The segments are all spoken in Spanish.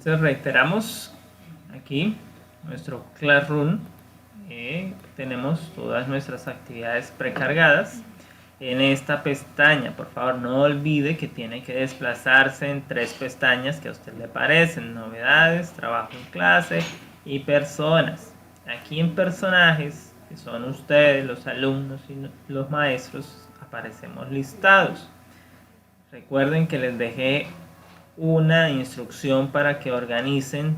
Entonces reiteramos aquí nuestro Classroom. Tenemos todas nuestras actividades precargadas en esta pestaña. Por favor, no olvide que tiene que desplazarse en 3 pestañas que a usted le parecen: novedades, trabajo en clase y personas. Aquí en personajes, que son ustedes, los alumnos y los maestros, aparecemos listados. Recuerden que les dejé una instrucción para que organicen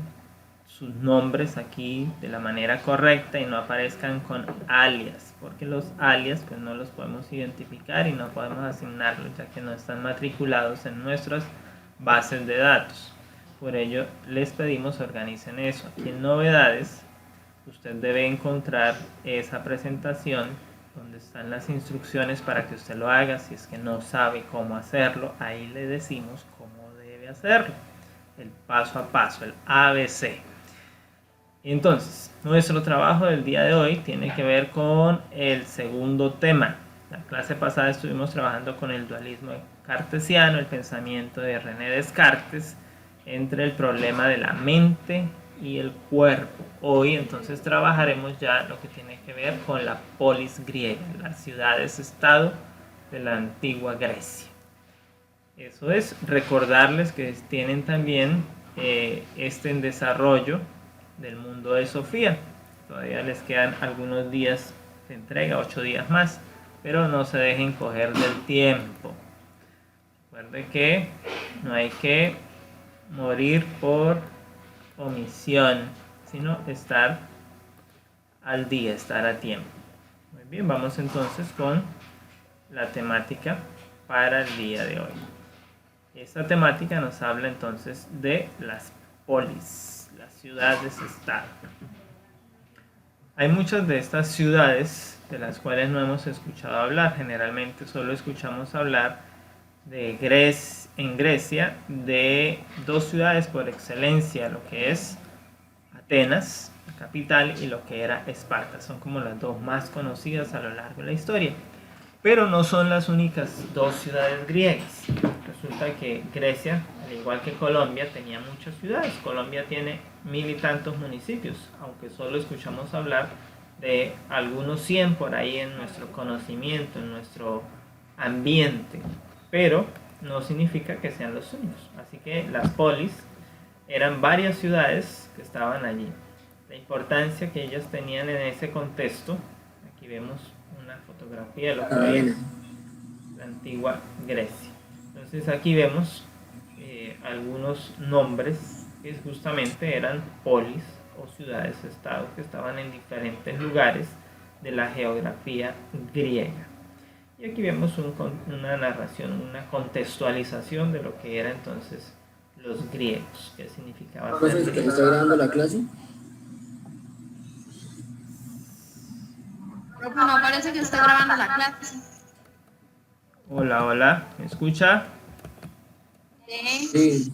sus nombres aquí de la manera correcta y no aparezcan con alias, porque los alias pues no los podemos identificar y no podemos asignarlos, ya que no están matriculados en nuestras bases de datos. Por ello les pedimos organicen eso. Aquí en novedades usted debe encontrar esa presentación donde están las instrucciones para que usted lo haga. Si es que no sabe cómo hacerlo, ahí le decimos cómo debe hacerlo, el paso a paso, el ABC. Entonces, nuestro trabajo del día de hoy tiene que ver con el segundo tema. La clase pasada estuvimos trabajando con el dualismo cartesiano, el pensamiento de René Descartes, entre el problema de la mente y el cuerpo. Hoy entonces trabajaremos ya lo que tiene que ver con la polis griega, las ciudades-estado de la antigua Grecia. Eso es, recordarles que tienen también en desarrollo del mundo de Sofía. Todavía les quedan algunos días de entrega, 8 días más, pero no se dejen coger del tiempo. Recuerden que no hay que morir por omisión, sino estar al día, estar a tiempo. Muy bien, vamos entonces con la temática para el día de hoy. Esta temática nos habla entonces de las polis, las ciudades-estado. Hay muchas de estas ciudades de las cuales no hemos escuchado hablar. Generalmente solo escuchamos hablar en Grecia de 2 ciudades por excelencia, lo que es Atenas, la capital, y lo que era Esparta. Son como las 2 más conocidas a lo largo de la historia. Pero no son las únicas 2 ciudades griegas. Resulta que Grecia, al igual que Colombia, tenía muchas ciudades. Colombia tiene 1000 y tantos municipios, aunque solo escuchamos hablar de algunos 100 por ahí en nuestro conocimiento, en nuestro ambiente. Pero no significa que sean los únicos. Así que las polis eran varias ciudades que estaban allí. La importancia que ellas tenían en ese contexto, aquí vemos una fotografía de lo que es la antigua Grecia. Entonces aquí vemos algunos nombres que justamente eran polis o ciudades-estado que estaban en diferentes lugares de la geografía griega. Y aquí vemos una narración, una contextualización de lo que era entonces los griegos, que significaba ser griego. ¿Está grabando la clase? No parece que esté grabando la clase. Hola, hola, ¿me escucha? Sí.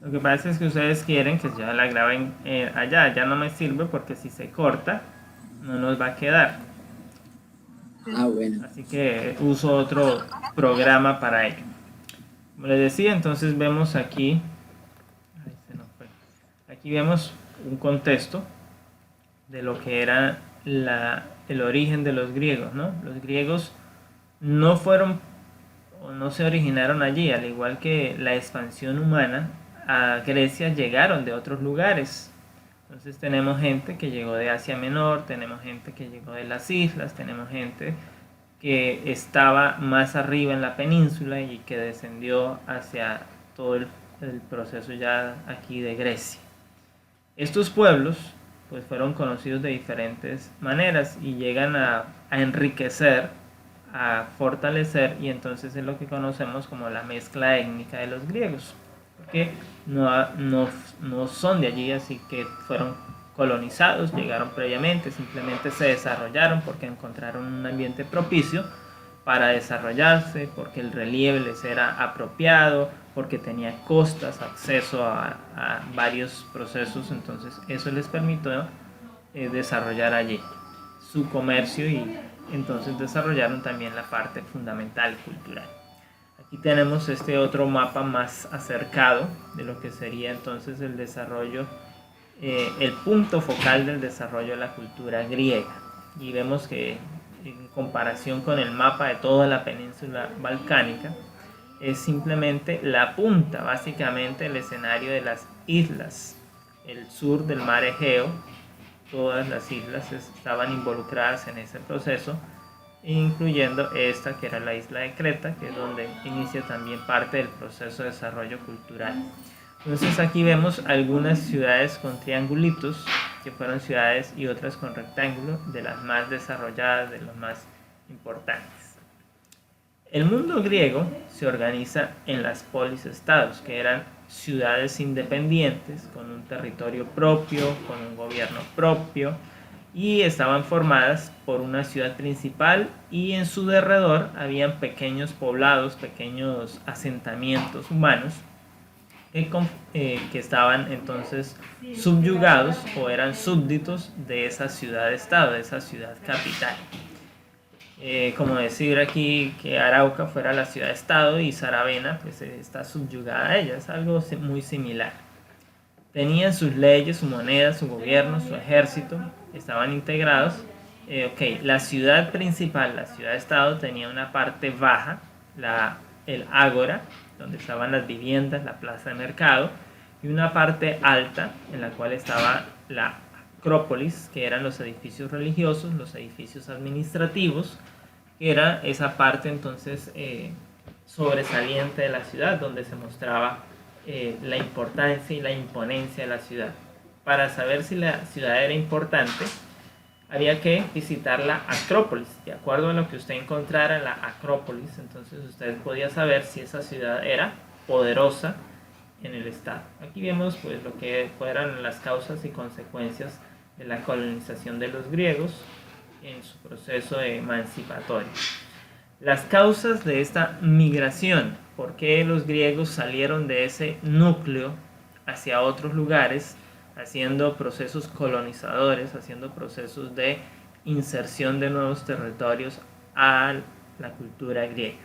Lo que pasa es que ustedes quieren que ya la graben allá. Ya no me sirve porque si se corta no nos va a quedar. Ah, bueno. Así que uso otro programa para ello. Como les decía, entonces vemos aquí, aquí vemos un contexto de lo que era el origen de los griegos, ¿no? Los griegos no fueron o no se originaron allí, al igual que la expansión humana. A Grecia llegaron de otros lugares. Entonces tenemos gente que llegó de Asia Menor, tenemos gente que llegó de las islas, tenemos gente que estaba más arriba en la península y que descendió hacia todo el proceso ya aquí de Grecia. Estos pueblos pues fueron conocidos de diferentes maneras y llegan a enriquecer, a fortalecer, y entonces es lo que conocemos como la mezcla étnica de los griegos, porque no son de allí, así que fueron colonizados, llegaron previamente, simplemente se desarrollaron porque encontraron un ambiente propicio para desarrollarse, porque el relieve les era apropiado, porque tenía costas, acceso a varios procesos. Entonces eso les permitió desarrollar allí su comercio y entonces desarrollaron también la parte fundamental cultural. Aquí tenemos este otro mapa más acercado de lo que sería entonces el desarrollo, el punto focal del desarrollo de la cultura griega. Y vemos que en comparación con el mapa de toda la península balcánica, es simplemente la punta, básicamente el escenario de las islas, el sur del mar Egeo. Todas las islas estaban involucradas en ese proceso, incluyendo esta que era la isla de Creta, que es donde inicia también parte del proceso de desarrollo cultural. Entonces aquí vemos algunas ciudades con triangulitos, que fueron ciudades, y otras con rectángulo, de las más desarrolladas, de las más importantes. El mundo griego se organiza en las polis-estados, que eran ciudades independientes, con un territorio propio, con un gobierno propio, y estaban formadas por una ciudad principal, y en su derredor habían pequeños poblados, pequeños asentamientos humanos que estaban entonces subyugados o eran súbditos de esa ciudad-estado, de esa ciudad capital. Como decir aquí que Arauca fuera la ciudad-estado y Saravena pues está subyugada a ella, es algo muy similar. Tenían sus leyes, su moneda, su gobierno, su ejército, estaban integrados. La ciudad principal, la ciudad-estado, tenía una parte baja, el ágora, donde estaban las viviendas, la plaza de mercado, y una parte alta en la cual estaba la acrópolis, que eran los edificios religiosos, los edificios administrativos, que era esa parte entonces sobresaliente de la ciudad, donde se mostraba la importancia y la imponencia de la ciudad. Para saber si la ciudad era importante, había que visitar la acrópolis. De acuerdo a lo que usted encontrara en la acrópolis, entonces usted podía saber si esa ciudad era poderosa en el estado. Aquí vemos pues lo que fueron las causas y consecuencias de la colonización de los griegos en su proceso emancipatorio. Las causas de esta migración, por qué los griegos salieron de ese núcleo hacia otros lugares, haciendo procesos colonizadores, haciendo procesos de inserción de nuevos territorios a la cultura griega.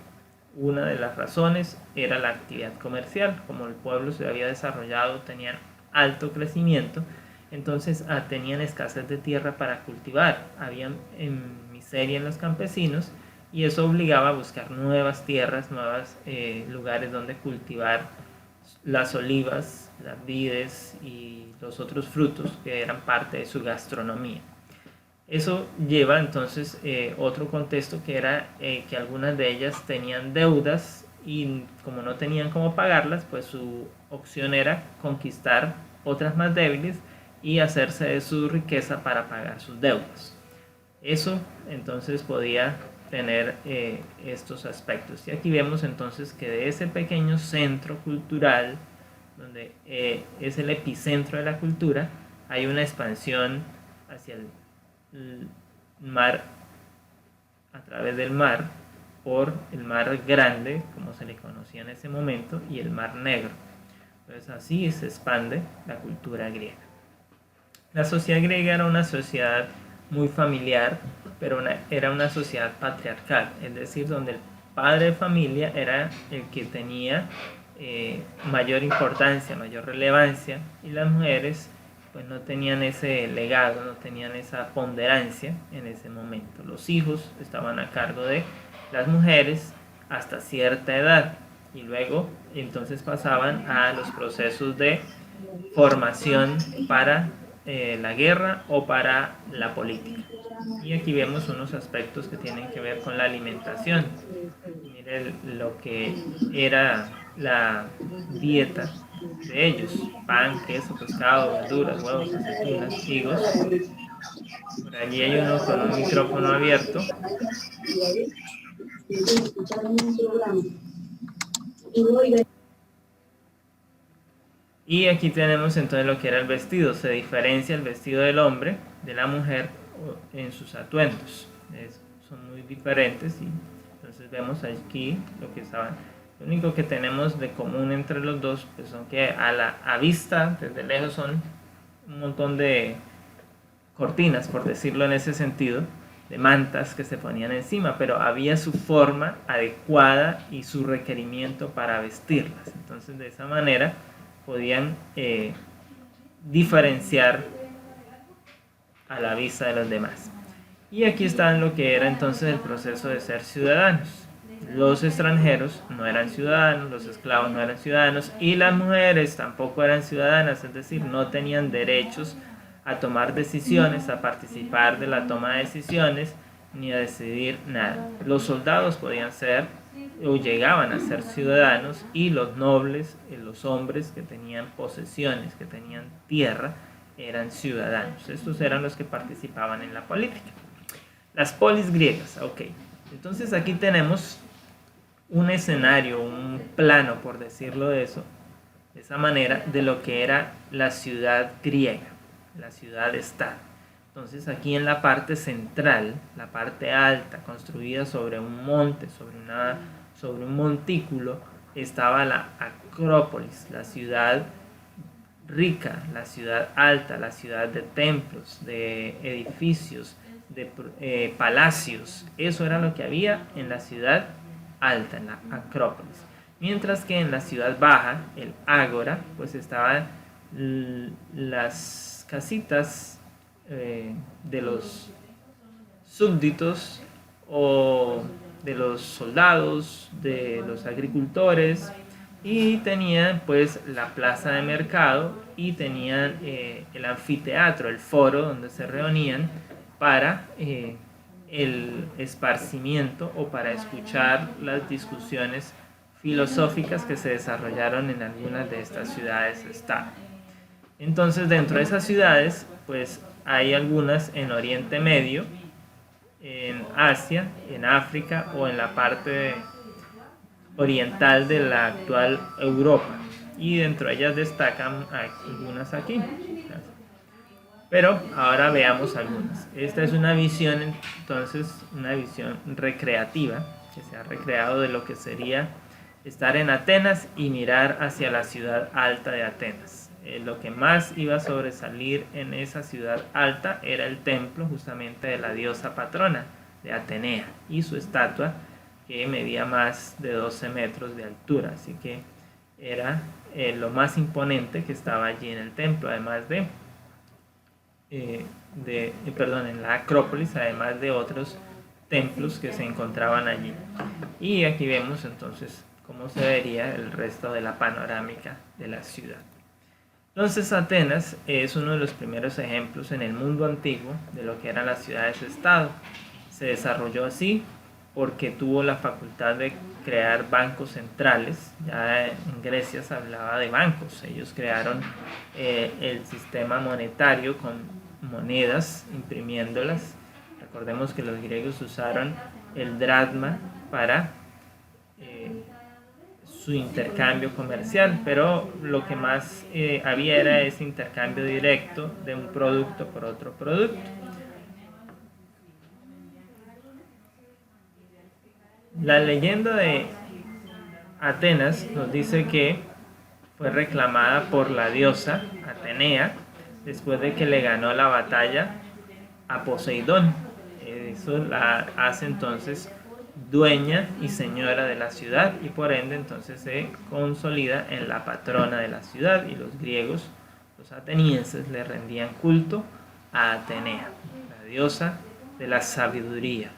Una de las razones era la actividad comercial. Como el pueblo se había desarrollado, tenían alto crecimiento, entonces tenían escasez de tierra para cultivar, había miseria en los campesinos, y eso obligaba a buscar nuevas tierras, nuevos lugares donde cultivar las olivas, las vides y los otros frutos que eran parte de su gastronomía. Eso lleva entonces otro contexto, que era que algunas de ellas tenían deudas, y como no tenían cómo pagarlas, pues su opción era conquistar otras más débiles y hacerse de su riqueza para pagar sus deudas. Eso entonces podía tener estos aspectos. Y aquí vemos entonces que de ese pequeño centro cultural, donde es el epicentro de la cultura, hay una expansión hacia el mar, a través del mar, por el mar Grande, como se le conocía en ese momento, y el mar Negro. Entonces así se expande la cultura griega. La sociedad griega era una sociedad muy familiar, pero era una sociedad patriarcal, es decir, donde el padre de familia era el que tenía mayor importancia, mayor relevancia, y las mujeres pues no tenían ese legado, no tenían esa ponderancia en ese momento. Los hijos estaban a cargo de las mujeres hasta cierta edad, y luego entonces pasaban a los procesos de formación para la guerra o para la política. Y aquí vemos unos aspectos que tienen que ver con la alimentación. Miren lo que era la dieta de ellos: pan, queso, pescado, verduras, huevos, aceitunas, higos. Por allí hay uno con un micrófono abierto. Y aquí tenemos entonces lo que era el vestido. Se diferencia el vestido del hombre de la mujer en sus atuendos. Son muy diferentes, y entonces vemos aquí lo que estaban. Lo único que tenemos de común entre los dos pues son que a vista, desde lejos, son un montón de cortinas, por decirlo en ese sentido, de mantas que se ponían encima, pero había su forma adecuada y su requerimiento para vestirlas. Entonces de esa manera podían diferenciar a la vista de los demás. Y aquí está lo que era entonces el proceso de ser ciudadanos. Los extranjeros no eran ciudadanos, los esclavos no eran ciudadanos y las mujeres tampoco eran ciudadanas, es decir, no tenían derechos a tomar decisiones, a participar de la toma de decisiones, ni a decidir nada. Los soldados podían ser o llegaban a ser ciudadanos y los nobles, los hombres que tenían posesiones, que tenían tierra, eran ciudadanos. Estos eran los que participaban en la política. Las polis griegas, ok. Entonces aquí tenemos un escenario, un plano, por decirlo de esa manera, de lo que era la ciudad griega, la ciudad-estado. Entonces aquí en la parte central, la parte alta, construida sobre un monte, sobre un montículo, estaba la Acrópolis, la ciudad rica, la ciudad alta, la ciudad de templos, de edificios, de palacios. Eso era lo que había en la ciudad alta, en la Acrópolis. Mientras que en la ciudad baja, el Ágora, pues estaban las casitas de los súbditos o de los soldados, de los agricultores, y tenían pues la plaza de mercado y tenían el anfiteatro, el foro donde se reunían para el esparcimiento o para escuchar las discusiones filosóficas que se desarrollaron en algunas de estas ciudades-estado. Entonces, dentro de esas ciudades, pues hay algunas en Oriente Medio, en Asia, en África o en la parte oriental de la actual Europa. Y dentro de ellas destacan algunas aquí. Pero ahora veamos algunas. Esta es una visión, entonces, una visión recreativa que se ha recreado de lo que sería estar en Atenas y mirar hacia la ciudad alta de Atenas. Lo que más iba a sobresalir en esa ciudad alta era el templo justamente de la diosa patrona de Atenea y su estatua que medía más de 12 metros de altura. Así que era lo más imponente que estaba allí en el templo, además en la Acrópolis, además de otros templos que se encontraban allí. Y aquí vemos entonces cómo se vería el resto de la panorámica de la ciudad. Entonces Atenas es uno de los primeros ejemplos en el mundo antiguo de lo que eran las ciudades-estado. Se desarrolló así porque tuvo la facultad de crear bancos centrales. Ya en Grecia se hablaba de bancos. Ellos crearon el sistema monetario con monedas, imprimiéndolas. Recordemos que los griegos usaron el dracma para su intercambio comercial, pero lo que más había era ese intercambio directo de un producto por otro producto. La leyenda de Atenas nos dice que fue reclamada por la diosa Atenea después de que le ganó la batalla a Poseidón. Eso la hace entonces dueña y señora de la ciudad y por ende entonces se consolida en la patrona de la ciudad y los griegos, los atenienses, le rendían culto a Atenea, la diosa de la sabiduría.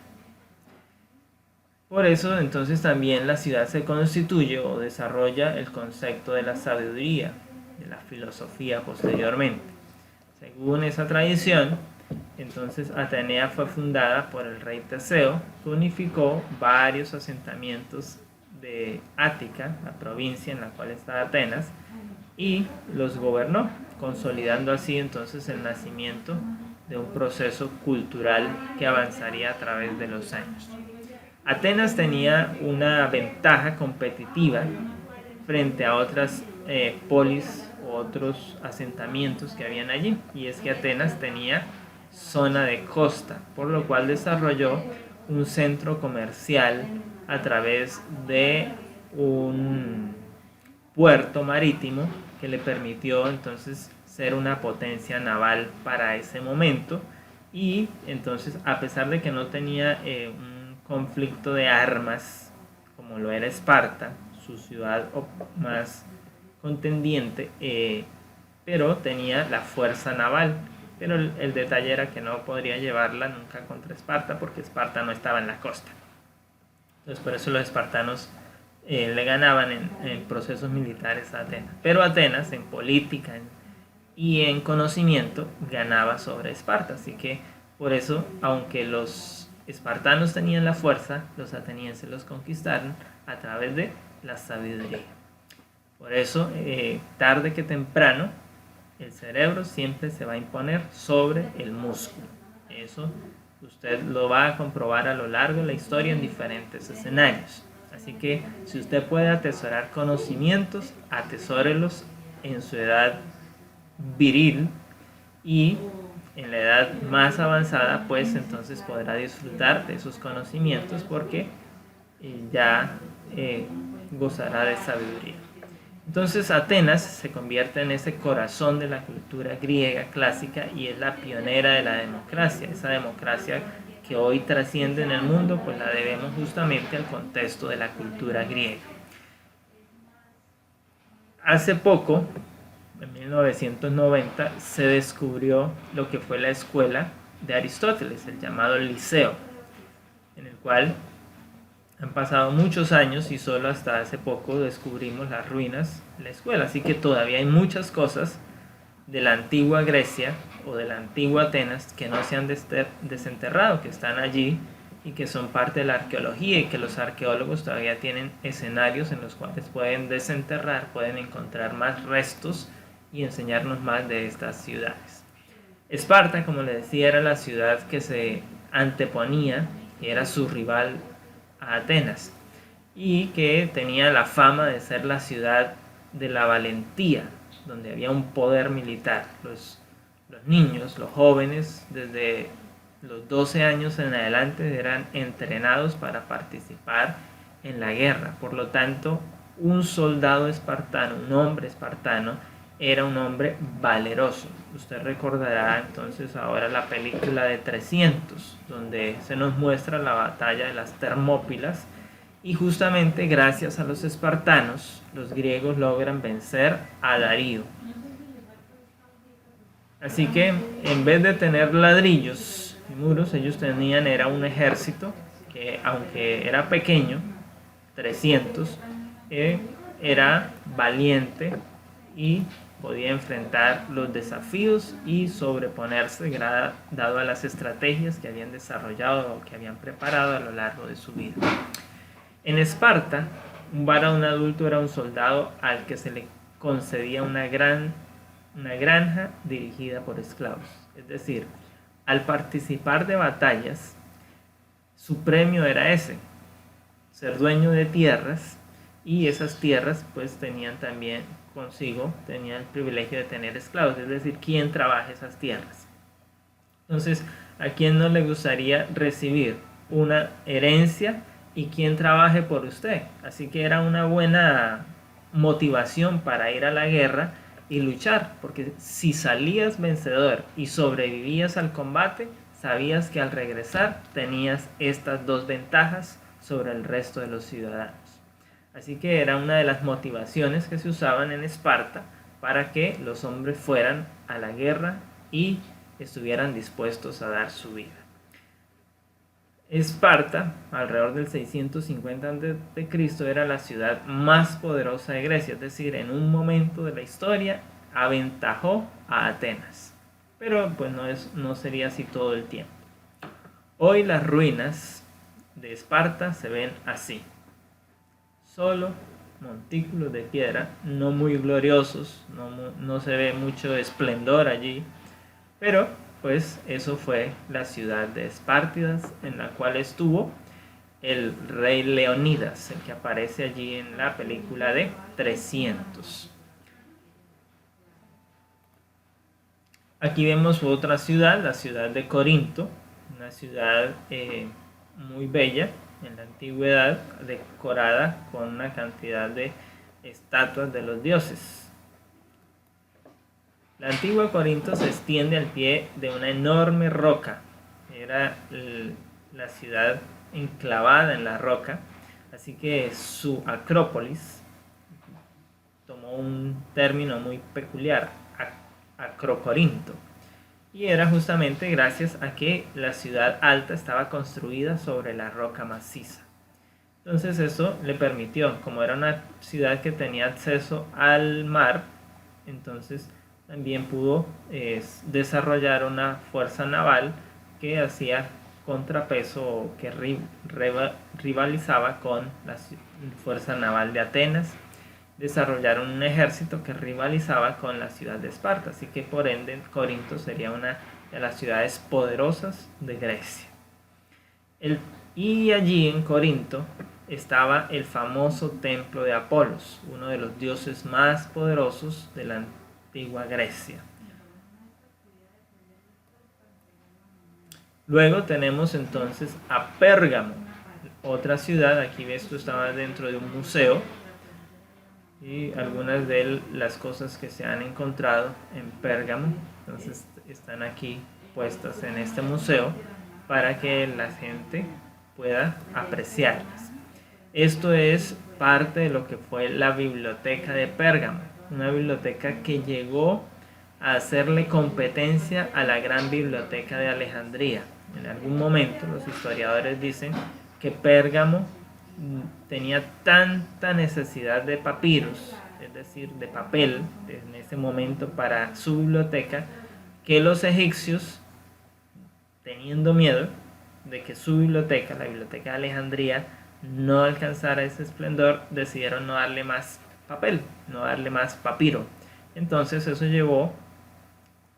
Por eso entonces también la ciudad se constituye o desarrolla el concepto de la sabiduría, de la filosofía posteriormente. Según esa tradición, entonces Atenea fue fundada por el rey Teseo, que unificó varios asentamientos de Ática, la provincia en la cual está Atenas, y los gobernó, consolidando así entonces el nacimiento de un proceso cultural que avanzaría a través de los años. Atenas tenía una ventaja competitiva frente a otras polis u otros asentamientos que habían allí, y es que Atenas tenía zona de costa, por lo cual desarrolló un centro comercial a través de un puerto marítimo que le permitió entonces ser una potencia naval para ese momento Y entonces, a pesar de que no tenía un conflicto de armas como lo era Esparta, su ciudad más contendiente, pero tenía la fuerza naval. Pero el detalle era que no podría llevarla nunca contra Esparta porque Esparta no estaba en la costa. Entonces por eso los espartanos le ganaban en procesos militares a Atenas. Pero Atenas en política y en conocimiento ganaba sobre Esparta. Así que por eso, aunque los espartanos tenían la fuerza, los atenienses los conquistaron a través de la sabiduría. Por eso, tarde que temprano, el cerebro siempre se va a imponer sobre el músculo. Eso usted lo va a comprobar a lo largo de la historia en diferentes escenarios. Así que si usted puede atesorar conocimientos, atesórelos en su edad viril, y en la edad más avanzada pues entonces podrá disfrutar de esos conocimientos porque ya gozará de sabiduría. Entonces Atenas se convierte en ese corazón de la cultura griega clásica y es la pionera de la democracia. Esa democracia que hoy trasciende en el mundo, pues la debemos justamente al contexto de la cultura griega. Hace poco, en 1990, se descubrió lo que fue la escuela de Aristóteles, el llamado Liceo, en el cual han pasado muchos años y solo hasta hace poco descubrimos las ruinas de la escuela. Así que todavía hay muchas cosas de la antigua Grecia o de la antigua Atenas que no se han desenterrado, que están allí y que son parte de la arqueología y que los arqueólogos todavía tienen escenarios en los cuales pueden desenterrar, pueden encontrar más restos y enseñarnos más de estas ciudades. Esparta, como les decía, era la ciudad que se anteponía y era su rival a Atenas y que tenía la fama de ser la ciudad de la valentía, donde había un poder militar. Los niños, los jóvenes, desde los 12 años en adelante eran entrenados para participar en la guerra. Por lo tanto, un soldado espartano, un hombre espartano, era un hombre valeroso. Usted recordará entonces ahora la película de 300, donde se nos muestra la batalla de las Termópilas y justamente gracias a los espartanos, los griegos logran vencer a Darío. Así que en vez de tener ladrillos y muros, ellos tenían era un ejército que, aunque era pequeño, 300, era valiente y podía enfrentar los desafíos y sobreponerse dado a las estrategias que habían desarrollado o que habían preparado a lo largo de su vida. En Esparta, un varón adulto era un soldado al que se le concedía una granja dirigida por esclavos. Es decir, al participar de batallas, su premio era ese, ser dueño de tierras, y esas tierras pues tenían también consigo, tenían el privilegio de tener esclavos, es decir, ¿quién trabaja esas tierras? Entonces, ¿a quién no le gustaría recibir una herencia y quién trabaje por usted? Así que era una buena motivación para ir a la guerra y luchar, porque si salías vencedor y sobrevivías al combate, sabías que al regresar tenías estas dos ventajas sobre el resto de los ciudadanos. Así que era una de las motivaciones que se usaban en Esparta para que los hombres fueran a la guerra y estuvieran dispuestos a dar su vida. Esparta, alrededor del 650 a.C., era la ciudad más poderosa de Grecia, es decir, en un momento de la historia aventajó a Atenas. Pero pues no sería así todo el tiempo. Hoy las ruinas de Esparta se ven así. Solo montículos de piedra, no muy gloriosos, no se ve mucho esplendor allí, pero pues eso fue la ciudad de Espártidas, en la cual estuvo el rey Leonidas, el que aparece allí en la película de 300. Aquí vemos otra ciudad, la ciudad de Corinto, una ciudad muy bella en la antigüedad, decorada con una cantidad de estatuas de los dioses. La antigua Corinto se extiende al pie de una enorme roca era la ciudad enclavada en la roca, así que su acrópolis tomó un término muy peculiar, Acrocorinto, y era justamente gracias a que la ciudad alta estaba construida sobre la roca maciza. Entonces eso le permitió, como era una ciudad que tenía acceso al mar, entonces también pudo desarrollar una fuerza naval que hacía contrapeso, que rivalizaba con la fuerza naval de Atenas. Desarrollaron un ejército que rivalizaba con la ciudad de Esparta, así que por ende Corinto sería una de las ciudades poderosas de Grecia. Y allí en Corinto estaba el famoso templo de Apolos, uno de los dioses más poderosos de la antigua Grecia. Luego tenemos entonces a Pérgamo, otra ciudad. Aquí ves, tú estabas dentro de un museo, y algunas de las cosas que se han encontrado en Pérgamo, entonces están aquí puestas en este museo para que la gente pueda apreciarlas. Esto es parte de lo que fue la biblioteca de Pérgamo, una biblioteca que llegó a hacerle competencia a la gran biblioteca de Alejandría. En algún momento los historiadores dicen que Pérgamo tenía tanta necesidad de papiros, es decir, de papel, en ese momento para su biblioteca, que los egipcios, teniendo miedo de que su biblioteca, la biblioteca de Alejandría, no alcanzara ese esplendor, decidieron no darle más papel, no darle más papiro. Entonces eso llevó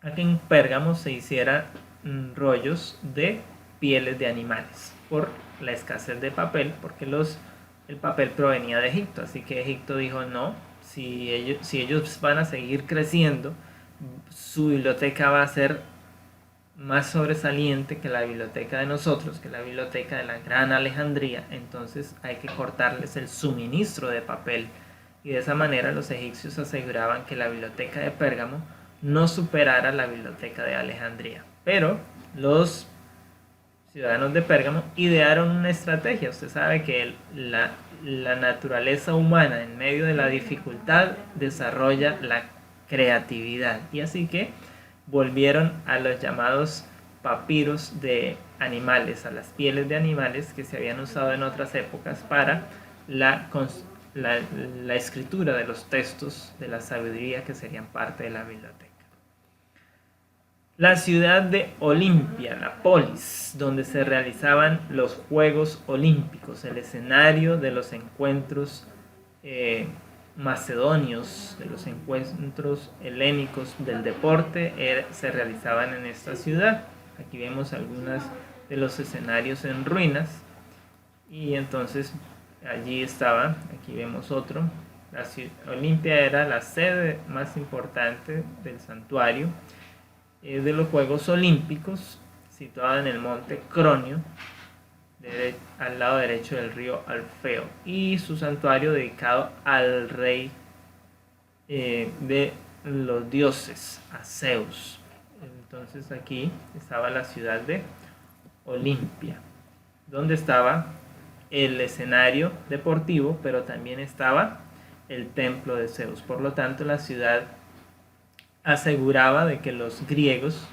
a que en Pérgamo se hiciera rollos de pieles de animales por la escasez de papel, porque el papel provenía de Egipto, así que Egipto dijo no, si ellos van a seguir creciendo, su biblioteca va a ser más sobresaliente que la biblioteca de nosotros, que la biblioteca de la Gran Alejandría, entonces hay que cortarles el suministro de papel, y de esa manera los egipcios aseguraban que la biblioteca de Pérgamo no superara la biblioteca de Alejandría. Pero los ciudadanos de Pérgamo idearon una estrategia. Usted sabe que la naturaleza humana en medio de la dificultad desarrolla la creatividad, y así que volvieron a los llamados papiros de animales, a las pieles de animales que se habían usado en otras épocas para la escritura de los textos de la sabiduría que serían parte de la biblioteca. La ciudad de Olimpia, la polis, donde se realizaban los Juegos Olímpicos, el escenario de los encuentros macedonios, de los encuentros helénicos del deporte, se realizaban en esta ciudad. Aquí vemos algunos de los escenarios en ruinas, y entonces allí estaba, aquí vemos otro. Olimpia era la sede más importante del santuario de los Juegos Olímpicos, situada en el monte Cronio, al lado derecho del río Alfeo, y su santuario dedicado al rey de los dioses, a Zeus. Entonces aquí estaba la ciudad de Olimpia, donde estaba el escenario deportivo, pero también estaba el templo de Zeus. Por lo tanto, la ciudad aseguraba de que los griegos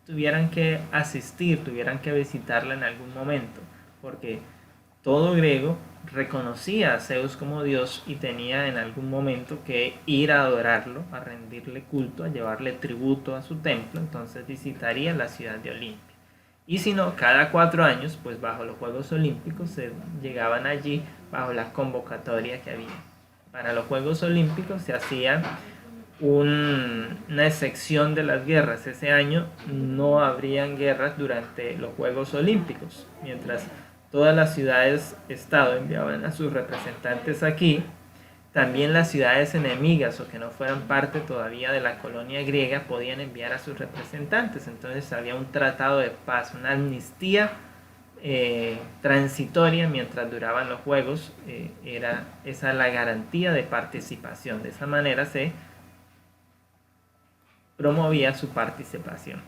tuvieran que asistir, tuvieran que visitarla en algún momento, porque todo griego reconocía a Zeus como Dios y tenía en algún momento que ir a adorarlo, a rendirle culto, a llevarle tributo a su templo. Entonces visitaría la ciudad de Olimpia. Y si no, cada 4 años, pues bajo los Juegos Olímpicos se llegaban allí bajo la convocatoria que había. Para los Juegos Olímpicos se hacía una excepción de las guerras. Ese año no habrían guerras durante los Juegos Olímpicos. Mientras todas las ciudades-estado enviaban a sus representantes aquí, también las ciudades enemigas o que no fueran parte todavía de la colonia griega podían enviar a sus representantes. Entonces había un tratado de paz, una amnistía transitoria mientras duraban los Juegos. Era esa la garantía de participación. De esa manera se promovía su participación.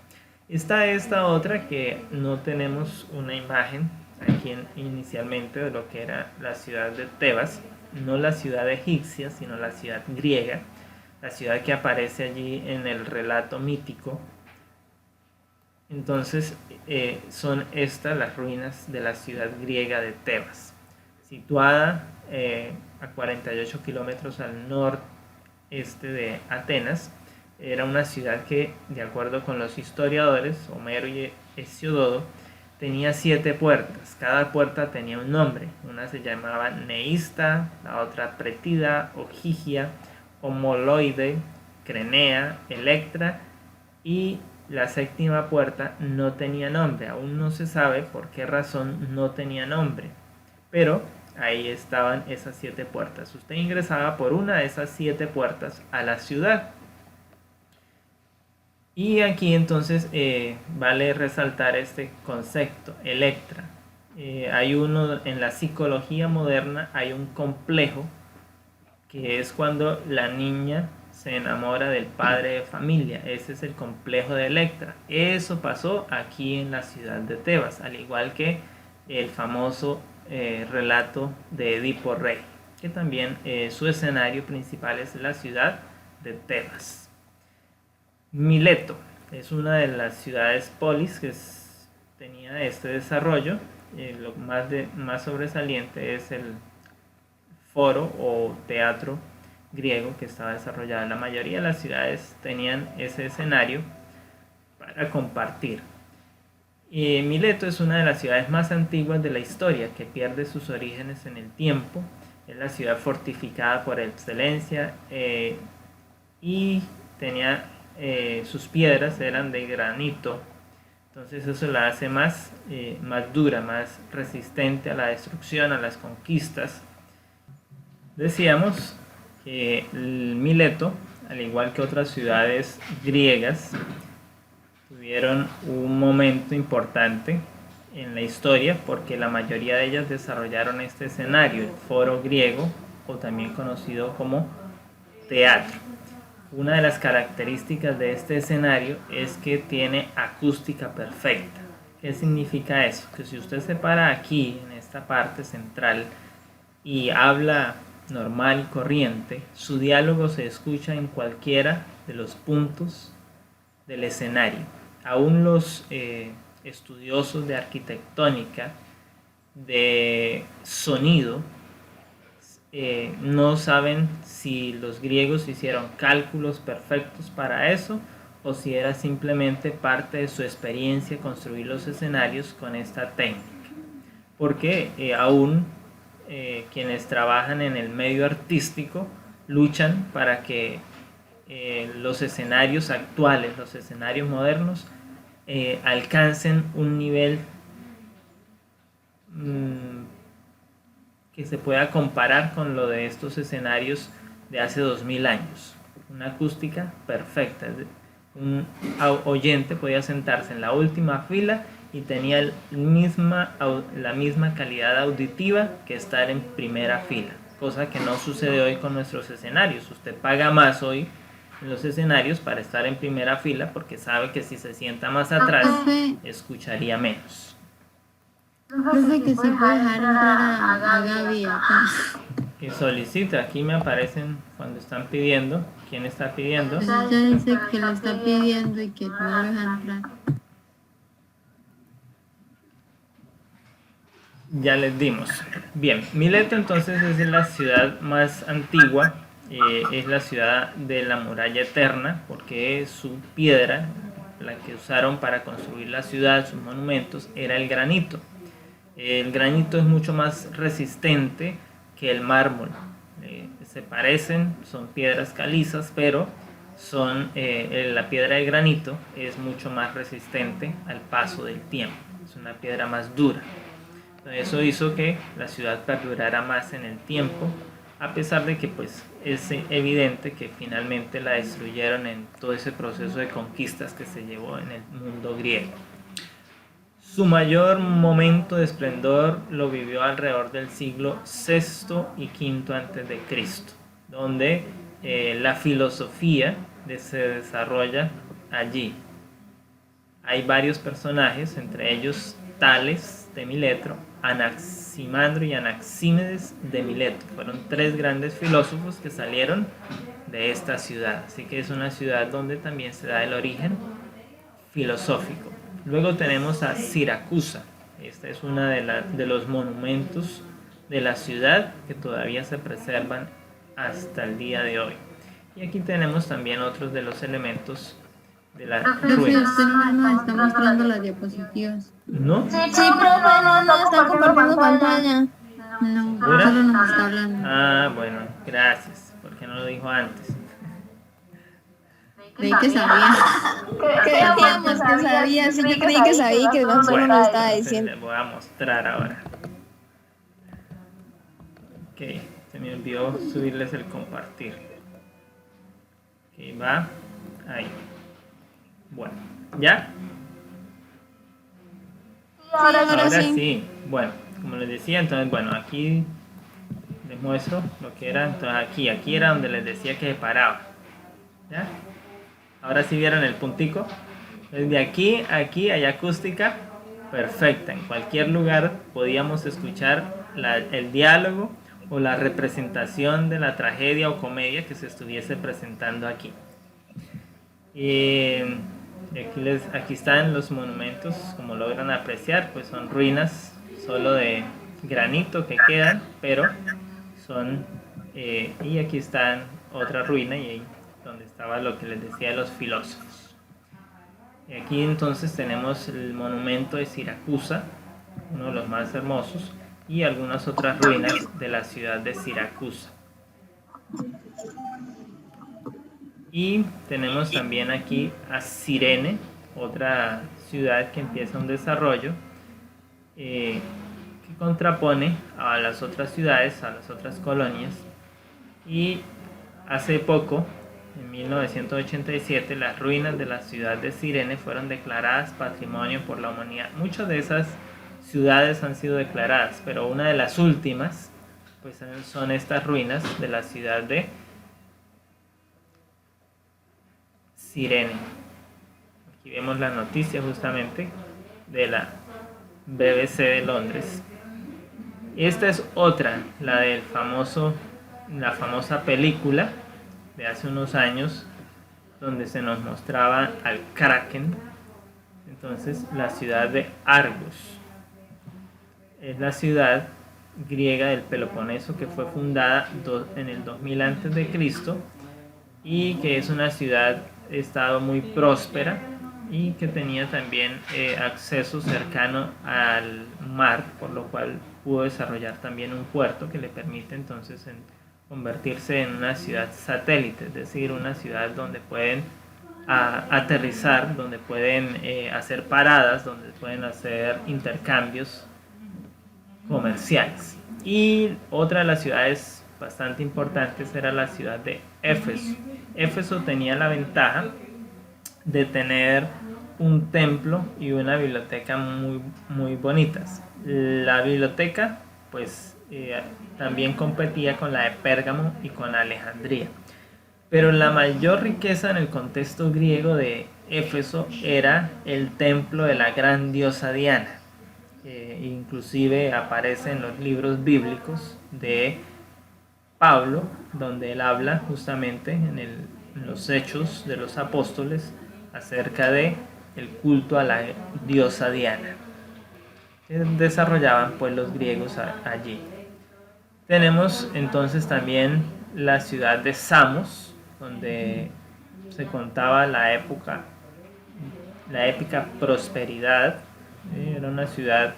Está esta otra que no tenemos una imagen aquí inicialmente de lo que era la ciudad de Tebas, no la ciudad egipcia, sino la ciudad griega, la ciudad que aparece allí en el relato mítico. Entonces son estas las ruinas de la ciudad griega de Tebas, situada a 48 kilómetros al noreste de Atenas. Era una ciudad que, de acuerdo con los historiadores, Homero y Hesíododo, tenía 7 puertas. Cada puerta tenía un nombre. Una se llamaba Neista, la otra Pretida, Ogygia, Homoloide, Crenea, Electra, y la séptima puerta no tenía nombre. Aún no se sabe por qué razón no tenía nombre, pero ahí estaban esas 7 puertas. Usted ingresaba por una de esas 7 puertas a la ciudad. Y aquí entonces vale resaltar este concepto, Electra. Hay uno en la psicología moderna, hay un complejo que es cuando la niña se enamora del padre de familia. Ese es el complejo de Electra. Eso pasó aquí en la ciudad de Tebas, al igual que el famoso relato de Edipo Rey, que también su escenario principal es la ciudad de Tebas. Mileto es una de las ciudades polis que tenía este desarrollo. Lo más sobresaliente es el foro o teatro griego que estaba desarrollado. La mayoría de las ciudades tenían ese escenario para compartir. Mileto es una de las ciudades más antiguas de la historia, que pierde sus orígenes en el tiempo. Es la ciudad fortificada por excelencia y tenía sus piedras eran de granito. Entonces eso la hace más dura, más resistente a la destrucción, a las conquistas. Decíamos que Mileto, al igual que otras ciudades griegas, tuvieron un momento importante en la historia porque la mayoría de ellas desarrollaron este escenario, el foro griego, o también conocido como teatro. Una de las características de este escenario es que tiene acústica perfecta. ¿Qué significa eso? Que si usted se para aquí, en esta parte central, y habla normal y corriente, su diálogo se escucha en cualquiera de los puntos del escenario. Aún los estudiosos de arquitectónica, de sonido, no saben si los griegos hicieron cálculos perfectos para eso o si era simplemente parte de su experiencia construir los escenarios con esta técnica. Porque aún quienes trabajan en el medio artístico luchan para que los escenarios actuales, los escenarios modernos, alcancen un nivel que se pueda comparar con lo de estos escenarios de hace 2000 años. Una acústica perfecta. Un oyente podía sentarse en la última fila y tenía la misma calidad auditiva que estar en primera fila, cosa que no sucede hoy con nuestros escenarios. Usted paga más hoy en los escenarios para estar en primera fila porque sabe que si se sienta más atrás escucharía menos. Profe, que se puede dejar entrar a Gaby acá. Que solicita, aquí me aparecen cuando están pidiendo. ¿Quién está pidiendo? Ya dice que lo está pidiendo y que no lo deja entrar. Ya les dimos. Bien, Mileto entonces es la ciudad más antigua, es la ciudad de la muralla eterna, porque su piedra, la que usaron para construir la ciudad, sus monumentos, era el granito. El granito es mucho más resistente que el mármol. Se parecen, son piedras calizas, pero la piedra de granito es mucho más resistente al paso del tiempo. Es una piedra más dura. Eso hizo que la ciudad perdurara más en el tiempo, a pesar de que pues, es evidente que finalmente la destruyeron en todo ese proceso de conquistas que se llevó en el mundo griego. Su mayor momento de esplendor lo vivió alrededor del siglo VI y V a.C., donde la filosofía se desarrolla allí. hay varios personajes, entre ellos Tales de Mileto, Anaximandro y Anaxímenes de Mileto. Fueron 3 grandes filósofos que salieron de esta ciudad. Así que es una ciudad donde también se da el origen filosófico. Luego tenemos a Siracusa. Esta es una de los monumentos de la ciudad que todavía se preservan hasta el día de hoy. Y aquí tenemos también otros de los elementos de la Profe, ruina. usted no nos está mostrando las diapositivas. ¿No? Sí, profe, no está compartiendo pantalla. No, ¿Segura? solo nos está hablando. Ah, bueno, gracias. ¿Por qué no lo dijo antes? Creí que sabía. Creíamos que sabía, sí, yo creí que sabía y que no solo nos estaba Entonces diciendo. les voy a mostrar ahora. Ok, se me olvidó subirles el compartir. Ok, va ahí. Bueno, ¿ya? Ahora sí. Bueno, como les decía, entonces, bueno, aquí les muestro lo que era. Entonces, aquí era donde les decía que se paraba. ¿Ya? Ahora sí vieron el puntico. Desde aquí a aquí hay acústica perfecta. En cualquier lugar podíamos escuchar el diálogo o la representación de la tragedia o comedia que se estuviese presentando aquí. Y aquí están los monumentos, como logran apreciar, pues son ruinas solo de granito que quedan, pero son y aquí están otra ruina y ahí donde estaba lo que les decía de los filósofos. Y aquí entonces tenemos el monumento de Siracusa, uno de los más hermosos, y algunas otras ruinas de la ciudad de Siracusa. Y tenemos también aquí a Cirene, otra ciudad que empieza un desarrollo que contrapone a las otras ciudades, a las otras colonias. Y hace poco, en 1987, las ruinas de la ciudad de Cirene fueron declaradas Patrimonio por la Humanidad. Muchas de esas ciudades han sido declaradas, pero una de las últimas pues son estas ruinas de la ciudad de Cirene. Aquí vemos la noticia justamente de la BBC de Londres. Esta es otra, la famosa película de hace unos años donde se nos mostraba al Kraken. Entonces, la ciudad de Argos es la ciudad griega del Peloponeso que fue fundada en el 2000 a.C. y que es una ciudad-estado muy próspera y que tenía también acceso cercano al mar, por lo cual pudo desarrollar también un puerto que le permite entonces convertirse en una ciudad satélite, es decir, una ciudad donde pueden aterrizar, donde pueden hacer paradas, donde pueden hacer intercambios comerciales. Y otra de las ciudades bastante importantes era la ciudad de Éfeso. Éfeso tenía la ventaja de tener un templo y una biblioteca muy, muy bonitas. La biblioteca pues también competía con la de Pérgamo y con Alejandría, pero la mayor riqueza en el contexto griego de Éfeso era el templo de la gran diosa Diana. Inclusive aparece en los libros bíblicos de Pablo, donde él habla justamente en los Hechos de los Apóstoles acerca de el culto a la diosa Diana que desarrollaban pues los griegos allí. Tenemos entonces también la ciudad de Samos, donde se contaba la épica prosperidad. Era una ciudad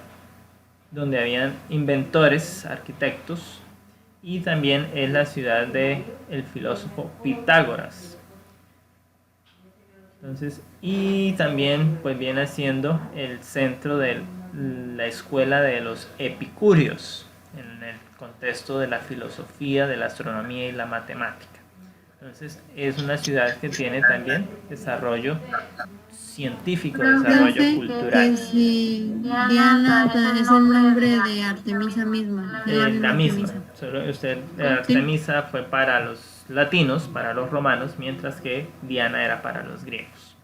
donde habían inventores, arquitectos, y también es la ciudad del filósofo Pitágoras. Entonces, y también pues viene siendo el centro de la escuela de los epicúreos en el contexto de la filosofía, de la astronomía y la matemática. Entonces es una ciudad que tiene también desarrollo científico, desarrollo cultural. Que si Diana es el nombre de Artemisa misma. La misma. Solo Artemisa fue para los latinos, para los romanos, mientras que Diana era para los griegos.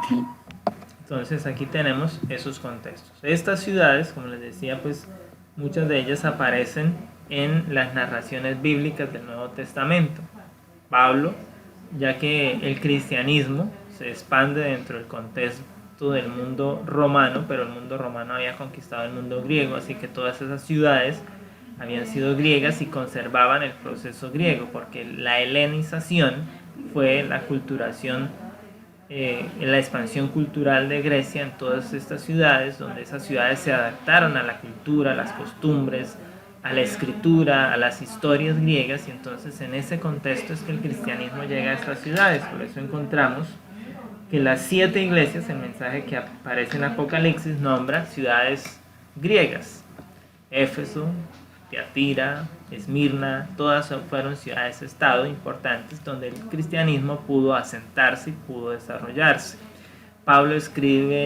Okay. Entonces aquí tenemos esos contextos. Estas ciudades, como les decía, pues muchas de ellas aparecen en las narraciones bíblicas del Nuevo Testamento. Pablo, ya que el cristianismo se expande dentro del contexto del mundo romano, pero el mundo romano había conquistado el mundo griego, así que todas esas ciudades habían sido griegas y conservaban el proceso griego, porque la helenización fue la culturación, la expansión cultural de Grecia en todas estas ciudades, donde esas ciudades se adaptaron a la cultura, a las costumbres, a la escritura, a las historias griegas, y entonces en ese contexto es que el cristianismo llega a estas ciudades. Por eso encontramos que las 7 iglesias, el mensaje que aparece en Apocalipsis, nombra ciudades griegas: Éfeso, Tiatira, Esmirna, todas fueron ciudades-estado importantes donde el cristianismo pudo asentarse y pudo desarrollarse. Pablo escribe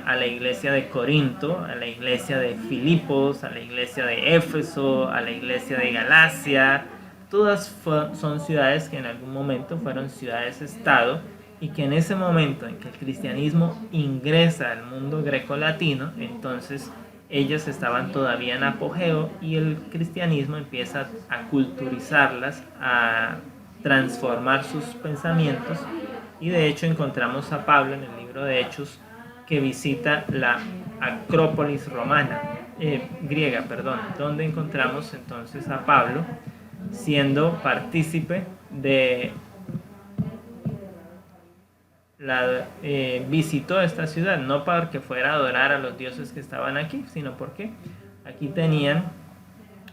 a la iglesia de Corinto, a la iglesia de Filipos, a la iglesia de Éfeso, a la iglesia de Galacia. Todas son ciudades que en algún momento fueron ciudades-estado y que en ese momento en que el cristianismo ingresa al mundo greco-latino, entonces ellas estaban todavía en apogeo y el cristianismo empieza a culturizarlas, a transformar sus pensamientos, y de hecho encontramos a Pablo en el libro de Hechos que visita la Acrópolis griega, donde encontramos entonces a Pablo siendo partícipe de visitó esta ciudad, no porque fuera a adorar a los dioses que estaban aquí, sino porque aquí tenían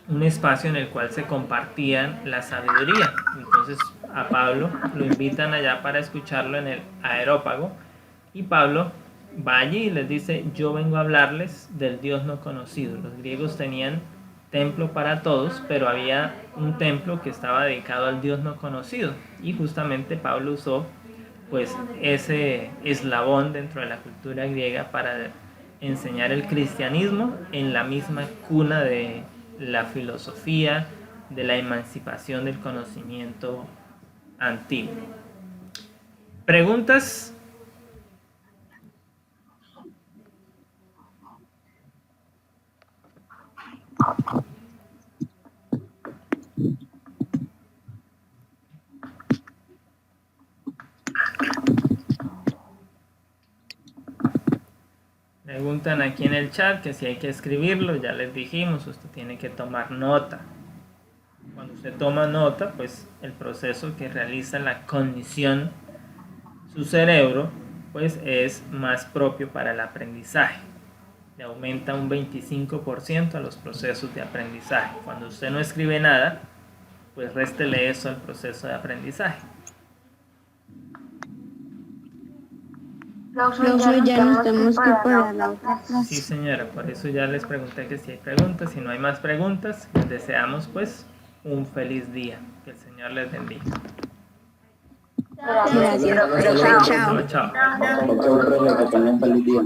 un espacio en el cual se compartían la sabiduría. Entonces a Pablo lo invitan allá para escucharlo en el Areópago, y Pablo va allí y les dice: yo vengo a hablarles del Dios no conocido. Los griegos tenían templo para todos, pero había un templo que estaba dedicado al Dios no conocido, y justamente Pablo usó pues ese eslabón dentro de la cultura griega para enseñar el cristianismo en la misma cuna de la filosofía, de la emancipación del conocimiento antiguo. ¿Preguntas? Preguntan aquí en el chat que si hay que escribirlo. Ya les dijimos, usted tiene que tomar nota. Cuando usted toma nota, pues el proceso que realiza la cognición, su cerebro, pues es más propio para el aprendizaje. Le aumenta un 25% a los procesos de aprendizaje. Cuando usted no escribe nada, pues réstele eso al proceso de aprendizaje. Profesor, ya nos tenemos que ir para la otra clase. Sí, señora, por eso ya les pregunté que si hay preguntas. Si no hay más preguntas, les deseamos pues un feliz día. Que el Señor les bendiga. Gracias. Hasta luego. Chao. Chao. Ok, profe, que tengan un feliz día.